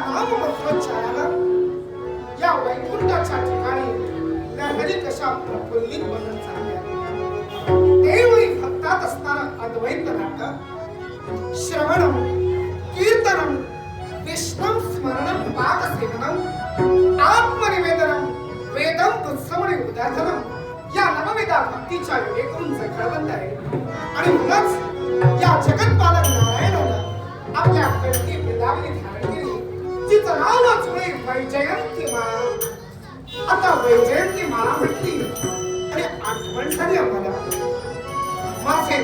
नाम मंत्रोच्चारानं या वैकुंठाच्या ठिकाणी लहरी कशा प्रफुल्लित बनत चालल्या. देवही भक्तात असताना अद्वैत नाटक श्रवणम कीर्तनम विष्णु स्मरणम पाद सेवनम आत्मनिवेदनम वेदम उत्सवणे उदाहरणम या नववेदा भक्तीच्या विवेकून जगळवत आहे. आणि म्हणूनच या जगतपालक नारायणानं आपल्या कडकी वृंदावनी धारण केली, जिचं नाव वाचुळे वैजयंती माळा. आता वैजयंती माळा म्हटली आणि आठवण झाली आम्हाला माझे